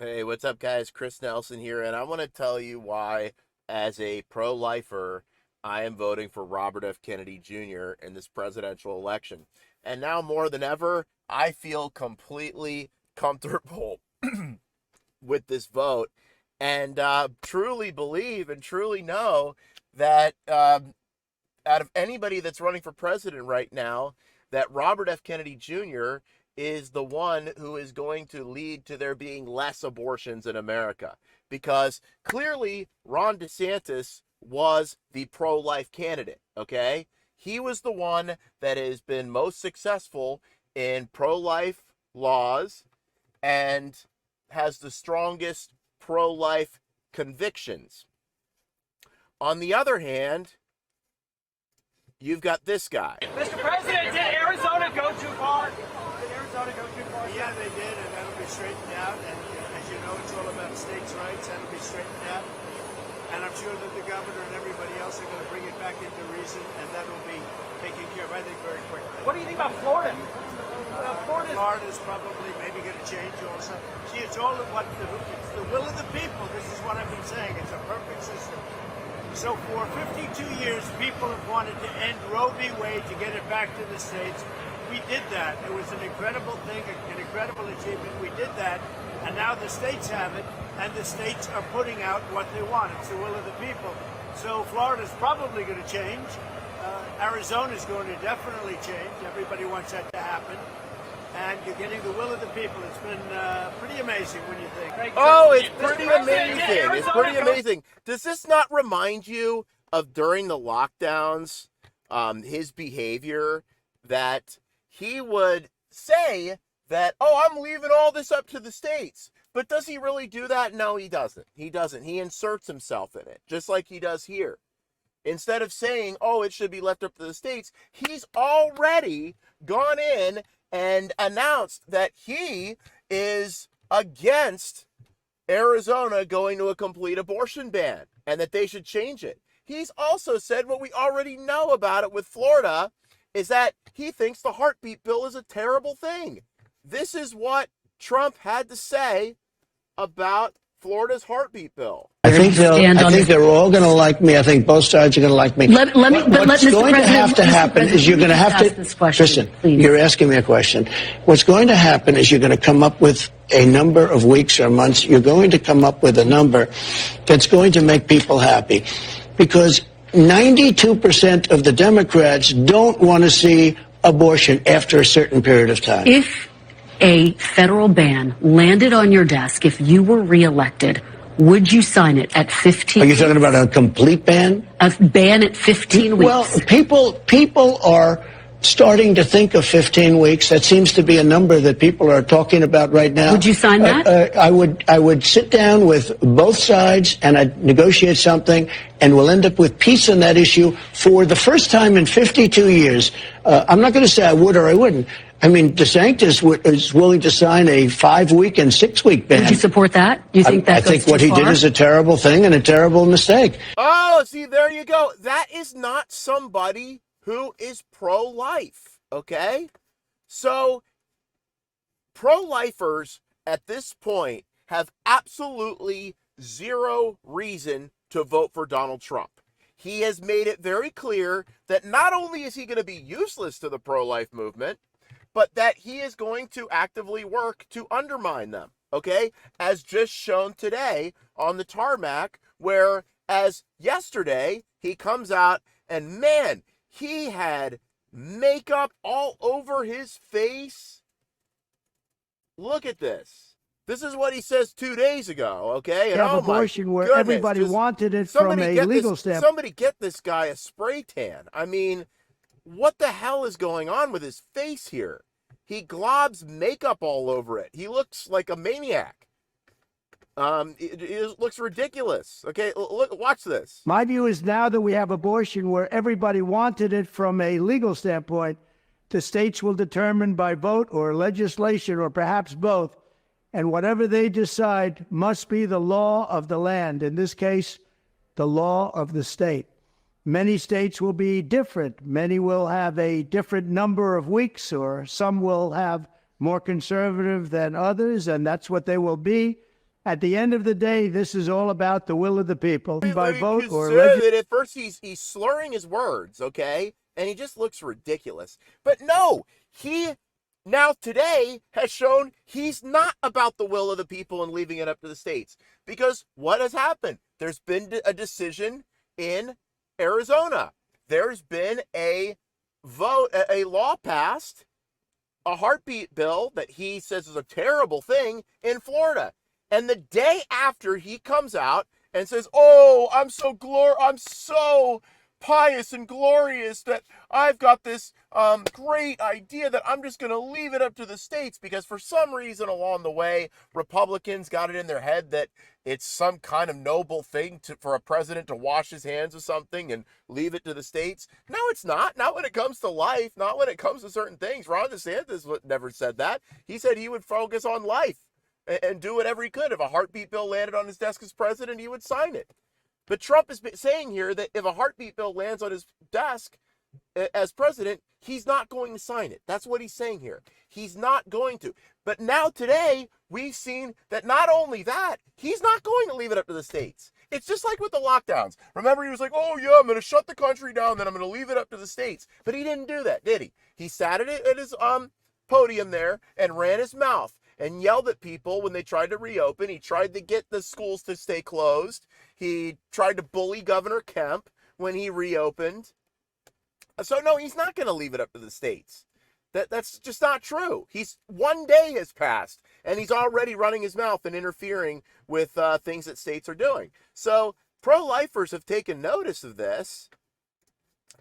Hey, what's up, guys? Chris Nelson here, and I want to tell you why, as a pro-lifer, I am voting for Robert F. Kennedy Jr. in this presidential election. And now more than ever, I feel completely comfortable with this vote and truly believe and truly know that out of anybody that's running for president right now, that Robert F. Kennedy Jr. is the one who is going to lead to there being less abortions in America. Because clearly Ron DeSantis was the pro-life candidate, okay? He was the one that has been most successful in pro-life laws and has the strongest pro-life convictions. On the other hand, you've got this guy. Mr. President, did Arizona go too far? Did Arizona go too far? Yeah, they did, and that'll be straightened out. And as you know, it's all about states' rights. That'll be straightened out. And I'm sure that the governor and everybody else are going to bring it back into reason, and that will be taken care of, I think, very quickly. What do you think about Florida? Florida's probably maybe going to change also. See, it's all of what it's the will of the people. This is what I've been saying. It's a perfect system. So for 52 years, people have wanted to end Roe v. Wade to get it back to the states. We did that. It was an incredible thing, an incredible achievement. We did that, and now the states have it, and the states are putting out what they want. It's the will of the people. So Florida's probably going to change. Arizona's going to definitely change. Everybody wants that to happen. And you're getting the will of the people. It's been pretty amazing when you think. Oh, it's pretty amazing. It's pretty amazing. Does this not remind you of during the lockdowns, his behavior, that he would say that, oh, I'm leaving all this up to the states. But does he really do that? No, he doesn't. He doesn't. He inserts himself in it, just like he does here. Instead of saying, oh, it should be left up to the states, he's already gone in and announced that he is against Arizona going to a complete abortion ban and that they should change it. He's also said what we already know about it with Florida, is that he thinks the heartbeat bill is a terrible thing. This is what Trump had to say about Florida's heartbeat bill. I think they're all going to like me. I think both sides are going to like me. What's going to have to happen is you're going to have to, listen, you're asking me a question. What's going to happen is you're going to come up with a number of weeks or months. You're going to come up with a number that's going to make people happy, because 92% of the Democrats don't want to see abortion after a certain period of time. If a federal ban landed on your desk, if you were reelected, would you sign it at 15? Are you talking about a complete ban? A ban at 15 weeks? Well, people are starting to think of 15 weeks. That seems to be a number that people are talking about right now. Would you sign that? I would sit down with both sides and I'd negotiate something, and we'll end up with peace on that issue for the first time in 52 years. I'm not going to say I would or I wouldn't. I mean, DeSantis is willing to sign a 5-week and 6-week ban. Would you support that? You think that I think what he did is a terrible thing and a terrible mistake. Oh, see, there you go. That is not somebody who is pro-life, okay? So, pro-lifers at this point have absolutely zero reason to vote for Donald Trump. He has made it very clear that not only is he going to be useless to the pro-life movement, but that he is going to actively work to undermine them, okay? As just shown today on the tarmac, where as yesterday, he comes out and, man, he had makeup all over his face. Look at this. This is what he says 2 days ago, okay? And have abortion where everybody wanted it from a legal standpoint. Somebody get this guy a spray tan. I mean, what the hell is going on with his face here? He globs makeup all over it. He looks like a maniac. It looks ridiculous. Okay, look, watch this. My view is now that we have abortion where everybody wanted it from a legal standpoint, the states will determine by vote or legislation or perhaps both, and whatever they decide must be the law of the land. In this case, the law of the state. Many states will be different. Many will have a different number of weeks, or some will have more conservative than others, and that's what they will be. At the end of the day, this is all about the will of the people. By vote or conservative. At first, he's slurring his words, okay, and he just looks ridiculous. But no, he now today has shown he's not about the will of the people and leaving it up to the states. Because what has happened? There's been a decision in Arizona. There's been a vote, a law passed, a heartbeat bill that he says is a terrible thing in Florida. And the day after he comes out and says, "Oh, I'm so pious and glorious that I've got this great idea that I'm just going to leave it up to the states," because for some reason along the way, Republicans got it in their head that it's some kind of noble thing for a president to wash his hands of something and leave it to the states. No, it's not. Not when it comes to life. Not when it comes to certain things. Ron DeSantis never said that. He said he would focus on life and do whatever he could. If a heartbeat bill landed on his desk as president, he would sign it. But Trump is saying here that if a heartbeat bill lands on his desk as president, he's not going to sign it. That's what he's saying here. He's not going to. But now today, we've seen that not only that, he's not going to leave it up to the states. It's just like with the lockdowns. Remember, he was like, "Oh yeah, I'm going to shut the country down, then I'm going to leave it up to the states." But he didn't do that, did he? He sat at his podium there and ran his mouth and yelled at people when they tried to reopen. He tried to get the schools to stay closed. He tried to bully Governor Kemp when he reopened. So no, he's not going to leave it up to the states. That's just not true. One day has passed, and he's already running his mouth and interfering with things that states are doing. So pro-lifers have taken notice of this,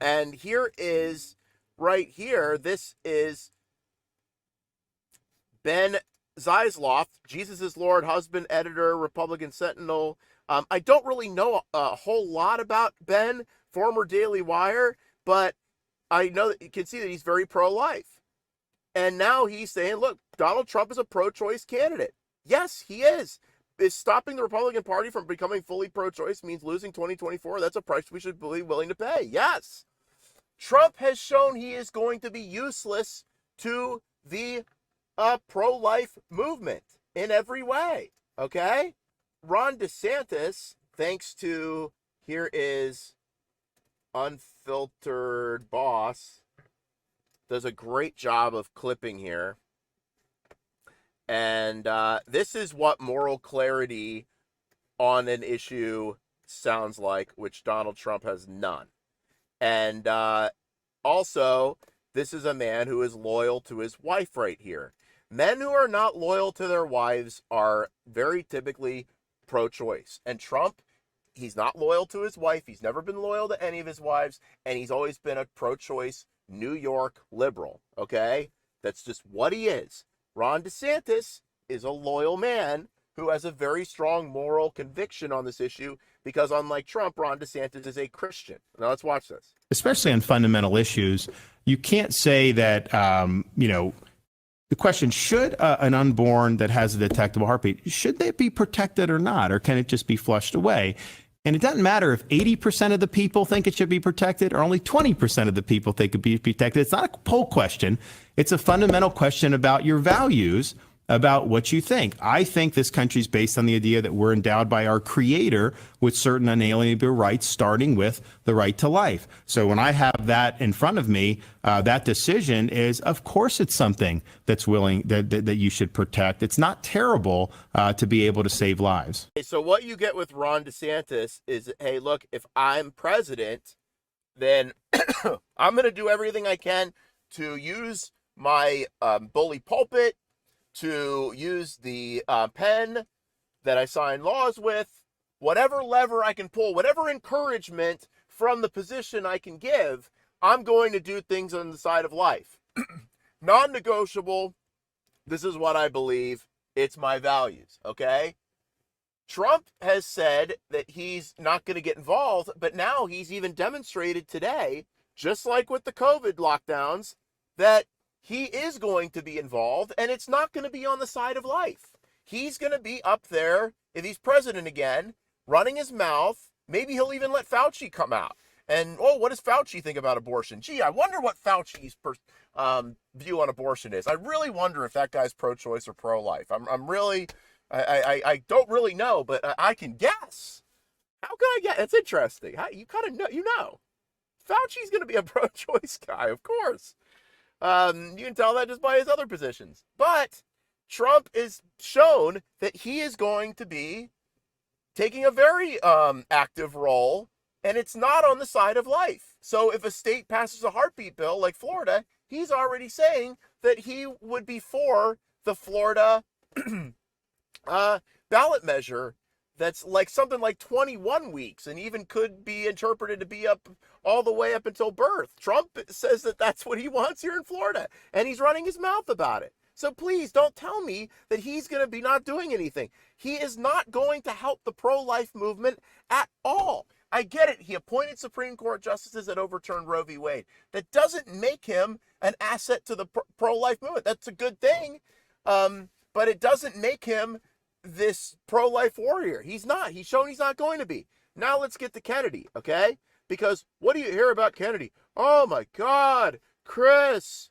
and here is, right here, this is Ben Zeisloff, Jesus is Lord, husband, editor, Republican Sentinel. I don't really know a whole lot about Ben, former Daily Wire, but I know that you can see that he's very pro-life. And now he's saying, look, Donald Trump is a pro-choice candidate. Yes, he is. Is stopping the Republican Party from becoming fully pro-choice means losing 2024? That's a price we should be willing to pay. Yes. Trump has shown he is going to be useless to the pro-life movement in every way. Okay? Ron DeSantis, thanks to, here is Unfiltered Boss, does a great job of clipping here. And this is what moral clarity on an issue sounds like, which Donald Trump has none. And also, this is a man who is loyal to his wife right here. Men who are not loyal to their wives are very typically pro-choice. And Trump, he's not loyal to his wife. He's never been loyal to any of his wives. And he's always been a pro-choice New York liberal. Okay? That's just what he is. Ron DeSantis is a loyal man who has a very strong moral conviction on this issue because, unlike Trump, Ron DeSantis is a Christian. Now, let's watch this. Especially on fundamental issues, you can't say that, the question, should an unborn that has a detectable heartbeat, should they be protected or not? Or can it just be flushed away? And it doesn't matter if 80% of the people think it should be protected or only 20% of the people think it should be protected. It's not a poll question. It's a fundamental question about your values, about what you think. I think this country is based on the idea that we're endowed by our creator with certain unalienable rights, starting with the right to life. So when I have that in front of me, that decision is, of course, it's something that's willing that you should protect. It's not terrible to be able to save lives. So what you get with Ron DeSantis is, hey, look, if I'm president, then I'm going to do everything I can to use my bully pulpit, to use the pen that I sign laws with, whatever lever I can pull, whatever encouragement from the position I can give, I'm going to do things on the side of life. Non-negotiable. This is what I believe. It's my values, okay? Trump has said that he's not going to get involved, but now he's even demonstrated today, just like with the COVID lockdowns, that he is going to be involved, and it's not going to be on the side of life. He's going to be up there, if he's president again, running his mouth. Maybe he'll even let Fauci come out. And, what does Fauci think about abortion? Gee, I wonder what Fauci's view on abortion is. I really wonder if that guy's pro-choice or pro-life. I'm really I don't really know, but I can guess. How can I guess? It's interesting. You kind of know, Fauci's going to be a pro-choice guy, of course. You can tell that just by his other positions. But Trump is shown that he is going to be taking a very active role, and it's not on the side of life. So if a state passes a heartbeat bill like Florida, he's already saying that he would be for the Florida ballot measure that's like something like 21 weeks and even could be interpreted to be up all the way up until birth. Trump says that that's what he wants here in Florida, and he's running his mouth about it. So please don't tell me that he's going to be not doing anything. He is not going to help the pro-life movement at all. I get it. He appointed Supreme Court justices that overturned Roe v. Wade. That doesn't make him an asset to the pro-life movement. That's a good thing. But it doesn't make him this pro-life warrior. He's not. He's shown he's not going to be. Now let's get to Kennedy, okay? Because what do you hear about Kennedy? Oh my God, Chris,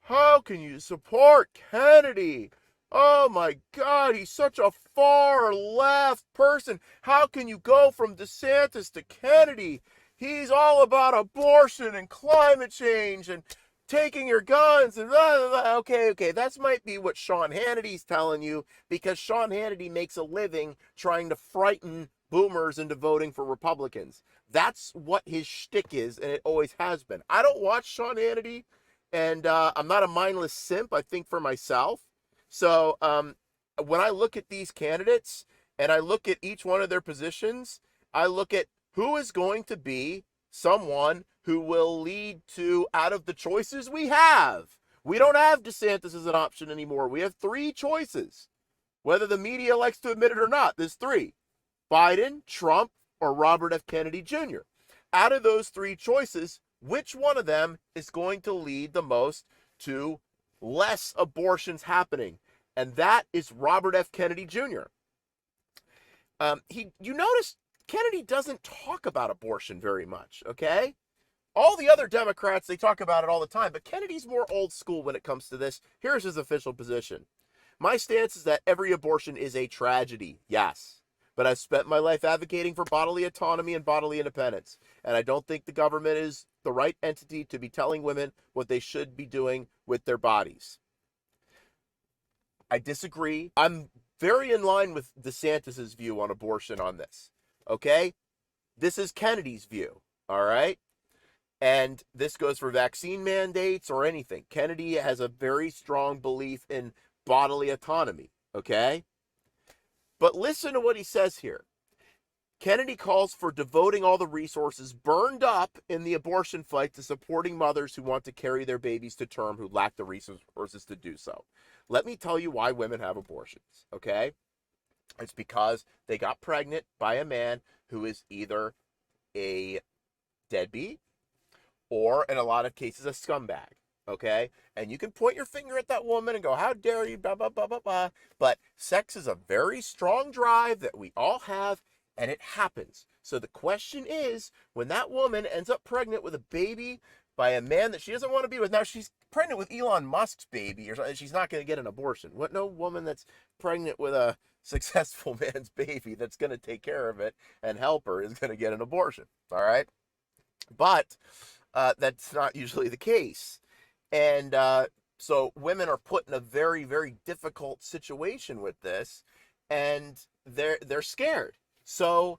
how can you support Kennedy? Oh my God, he's such a far left person. How can you go from DeSantis to Kennedy? He's all about abortion and climate change and taking your guns and blah, blah, blah. Okay, that might be what Sean Hannity's telling you, because Sean Hannity makes a living trying to frighten boomers into voting for Republicans. That's what his shtick is, and it always has been. I don't watch Sean Hannity, and I'm not a mindless simp. I think for myself. So when I look at these candidates and I look at each one of their positions, I look at who is going to be someone who will lead to, out of the choices we have. We don't have DeSantis as an option anymore. We have 3 choices. Whether the media likes to admit it or not, there's 3. Biden, Trump, or Robert F. Kennedy Jr. Out of those 3 choices, which one of them is going to lead the most to less abortions happening? And that is Robert F. Kennedy Jr. You notice Kennedy doesn't talk about abortion very much, okay? All the other Democrats, they talk about it all the time, but Kennedy's more old school when it comes to this. Here's his official position. My stance is that every abortion is a tragedy, yes. But I've spent my life advocating for bodily autonomy and bodily independence. And I don't think the government is the right entity to be telling women what they should be doing with their bodies. I disagree. I'm very in line with DeSantis's view on abortion on this. Okay? This is Kennedy's view. All right? And this goes for vaccine mandates or anything. Kennedy has a very strong belief in bodily autonomy, okay? But listen to what he says here. Kennedy calls for devoting all the resources burned up in the abortion fight to supporting mothers who want to carry their babies to term who lack the resources to do so. Let me tell you why women have abortions, okay? It's because they got pregnant by a man who is either a deadbeat or, in a lot of cases, a scumbag, okay? And you can point your finger at that woman and go, how dare you, blah, blah, blah, blah, blah. But sex is a very strong drive that we all have, and it happens. So the question is, when that woman ends up pregnant with a baby by a man that she doesn't want to be with, now she's pregnant with Elon Musk's baby, or she's not going to get an abortion. What? No woman that's pregnant with a successful man's baby that's going to take care of it and help her is going to get an abortion, all right? But that's not usually the case. And so women are put in a very, very difficult situation with this, and they're scared. So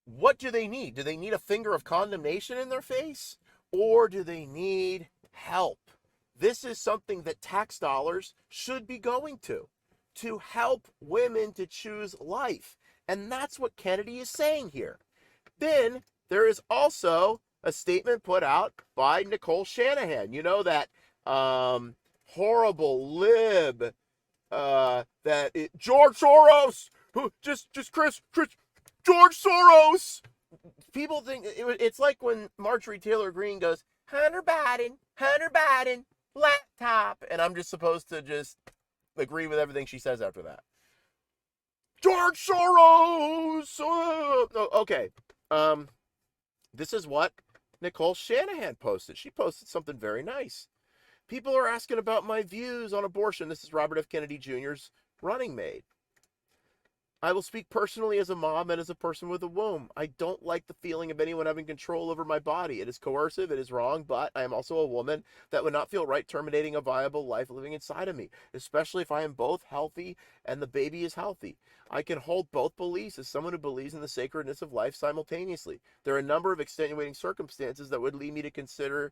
what do they need? Do they need a finger of condemnation in their face, or do they need help? This is something that tax dollars should be going to help women to choose life. And that's what Kennedy is saying here. Then there is also a statement put out by Nicole Shanahan. You know, that horrible lib, George Soros, Chris, George Soros. People think it's like when Marjorie Taylor Greene goes, Hunter Biden, laptop. And I'm just supposed to just agree with everything she says after that. George Soros. Okay. This is what Nicole Shanahan posted. She posted something very nice. People are asking about my views on abortion. This is Robert F. Kennedy Jr.'s running mate. I will speak personally as a mom and as a person with a womb. I don't like the feeling of anyone having control over my body. It is coercive, it is wrong, but I am also a woman that would not feel right terminating a viable life living inside of me, especially if I am both healthy and the baby is healthy. I can hold both beliefs as someone who believes in the sacredness of life simultaneously. There are a number of extenuating circumstances that would lead me to consider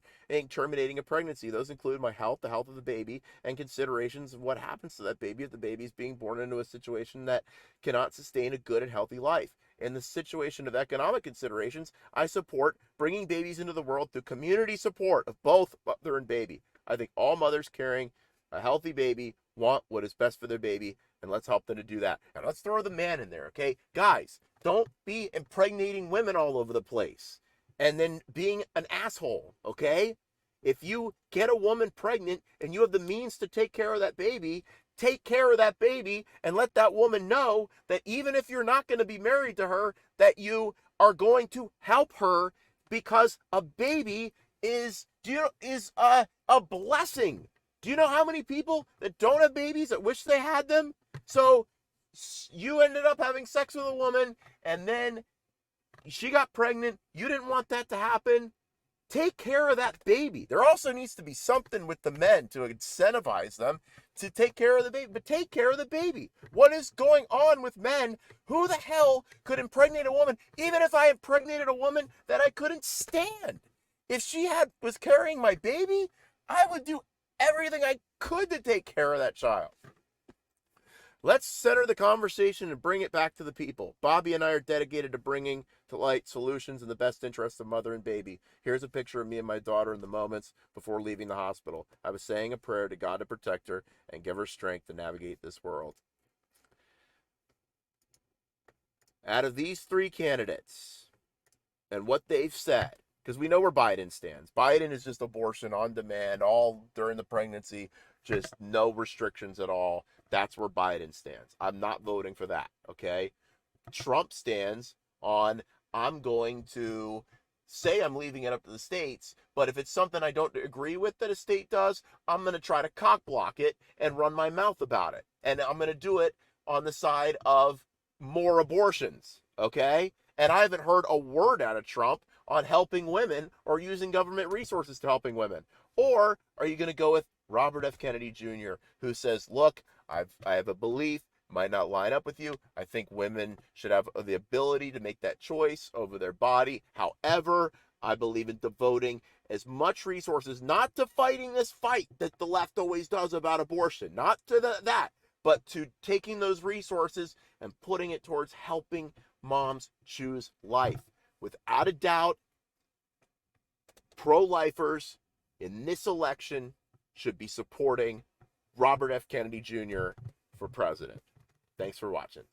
terminating a pregnancy. Those include my health, the health of the baby, and considerations of what happens to that baby if the baby is being born into a situation that cannot sustain a good and healthy life. In the situation of economic considerations, I support bringing babies into the world through community support of both mother and baby. I think all mothers carrying a healthy baby want what is best for their baby, and let's help them to do that. And let's throw the man in there, okay? Guys, don't be impregnating women all over the place and then being an asshole, okay? If you get a woman pregnant and you have the means to take care of that baby, take care of that baby and let that woman know that even if you're not going to be married to her, that you are going to help her, because a baby is a blessing. Do you know how many people that don't have babies that wish they had them? So you ended up having sex with a woman and then she got pregnant. You didn't want that to happen. Take care of that baby. There also needs to be something with the men to incentivize them to take care of the baby. But take care of the baby. What is going on with men? Who the hell could impregnate a woman? Even if I impregnated a woman that I couldn't stand. If she was carrying my baby, I would do everything I could to take care of that child. Let's center the conversation and bring it back to the people. Bobby and I are dedicated to bringing to light solutions in the best interest of mother and baby. Here's a picture of me and my daughter in the moments before leaving the hospital. I was saying a prayer to God to protect her and give her strength to navigate this world. Out of these three candidates and what they've said, because we know where Biden stands. Biden is just abortion on demand, all during the pregnancy, just no restrictions at all. That's where Biden stands. I'm not voting for that, okay? Trump stands on, I'm going to say I'm leaving it up to the states, but if it's something I don't agree with that a state does, I'm going to try to cock block it and run my mouth about it. And I'm going to do it on the side of more abortions, okay? And I haven't heard a word out of Trump on helping women or using government resources to helping women. Or are you going to go with Robert F. Kennedy Jr., who says, look, I have a belief, might not line up with you. I think women should have the ability to make that choice over their body. However, I believe in devoting as much resources, not to fighting this fight that the left always does about abortion, not to that, but to taking those resources and putting it towards helping moms choose life. Without a doubt, pro-lifers in this election should be supporting Robert F. Kennedy Jr. for president. Thanks for watching.